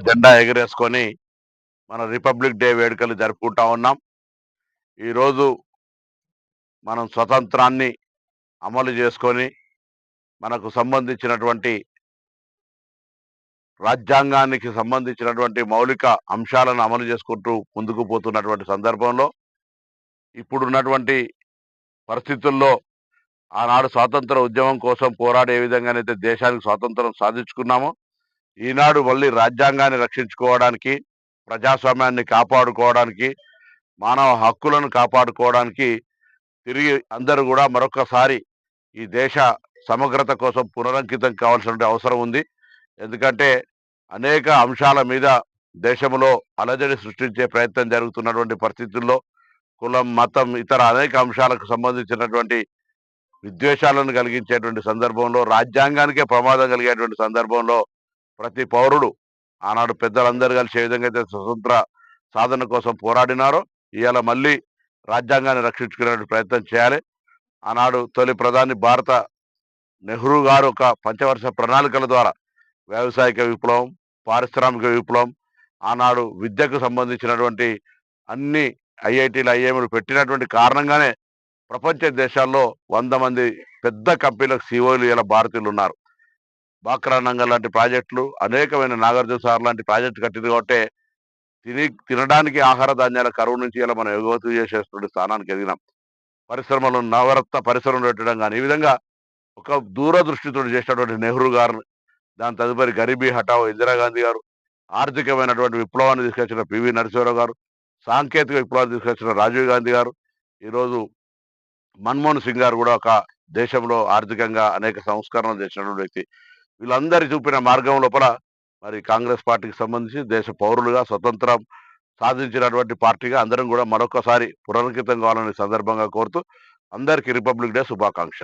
జెండా ఎగరేసుకొని మన republic day వేడుకలు జరుపుకుంటా ఉన్నాం. ఈరోజు మనం స్వతంత్రాన్ని అమలు చేసుకొని మనకు సంబంధించినటువంటి రాజ్యాంగానికి సంబంధించినటువంటి మౌలిక అంశాలను అమలు చేసుకుంటూ ముందుకు పోతున్నటువంటి సందర్భంలో ఇప్పుడున్నటువంటి పరిస్థితుల్లో ఆనాడు స్వాతంత్ర ఉద్యమం కోసం పోరాడే విధంగానైతే దేశానికి స్వాతంత్రం సాధించుకున్నామో, ఈనాడు మళ్ళీ రాజ్యాంగాన్ని రక్షించుకోవడానికి, ప్రజాస్వామ్యాన్ని కాపాడుకోవడానికి, మానవ హక్కులను కాపాడుకోవడానికి తిరిగి అందరూ కూడా మరొకసారి ఈ దేశ సమగ్రత కోసం పునరంకితం కావాల్సిన అవసరం ఉంది. ఎందుకంటే అనేక అంశాల మీద దేశంలో అలజడి సృష్టించే ప్రయత్నం జరుగుతున్నటువంటి పరిస్థితుల్లో కులం, మతం, ఇతర అనేక అంశాలకు సంబంధించినటువంటి విద్వేషాలను కలిగించేటువంటి సందర్భంలో, రాజ్యాంగానికే ప్రమాదం కలిగేటువంటి సందర్భంలో ప్రతి పౌరుడు ఆనాడు పెద్దలందరూ కలిసి ఏ విధంగా అయితే స్వతంత్ర సాధన కోసం పోరాడినారో ఇవాళ మళ్ళీ రాజ్యాంగాన్ని రక్షించుకునే ప్రయత్నం చేయాలి. ఆనాడు తొలి ప్రధాని భారత నెహ్రూ గారు ఒక పంచవర్ష ప్రణాళికల ద్వారా వ్యవసాయక విప్లవం, పారిశ్రామిక విప్లవం, ఆనాడు విద్యకు సంబంధించినటువంటి అన్ని ఐఐటీలు, ఐఐఎంలు పెట్టినటువంటి కారణంగానే ప్రపంచ దేశాల్లో 100 మంది పెద్ద కంపెనీలకు సీఈఓలు ఇలా భారతీయులు ఉన్నారు. బాక్రా నంగల్ లాంటి ప్రాజెక్టులు, అనేకమైన నాగార్జున సాగర్ లాంటి ప్రాజెక్టు కట్టింది కాబట్టే తినడానికి ఆహార ధాన్యాల కరువు నుంచి ఇలా మనం ఎగుమతి చేసేటువంటి స్థానానికి ఎదిగినాం. పరిశ్రమలు నవరత్న పరిశ్రమలు పెట్టడం కానీ, ఈ విధంగా ఒక దూరదృష్టితో చేసినటువంటి నెహ్రూ గారు, దాని తదుపరి గరీబీ హఠావో ఇందిరాగాంధీ గారు, ఆర్థికమైనటువంటి విప్లవాన్ని తీసుకొచ్చిన పివి నరసింహారావు గారు, సాంకేతిక విప్లవాన్ని తీసుకొచ్చిన రాజీవ్ గాంధీ గారు, ఈరోజు మన్మోహన్ సింగ్ గారు కూడా ఒక దేశంలో ఆర్థికంగా అనేక సంస్కరణలు చేసినటువంటి వ్యక్తి. వీళ్ళందరి చూపిన మార్గం లోపల మరి కాంగ్రెస్ పార్టీకి సంబంధించి దేశ పౌరులుగా స్వతంత్రం సాధించినటువంటి పార్టీగా అందరం కూడా మరొకసారి పునరంకితం కావాలని సందర్భంగా కోరుతూ అందరికీ రిపబ్లిక్ డే శుభాకాంక్షలు.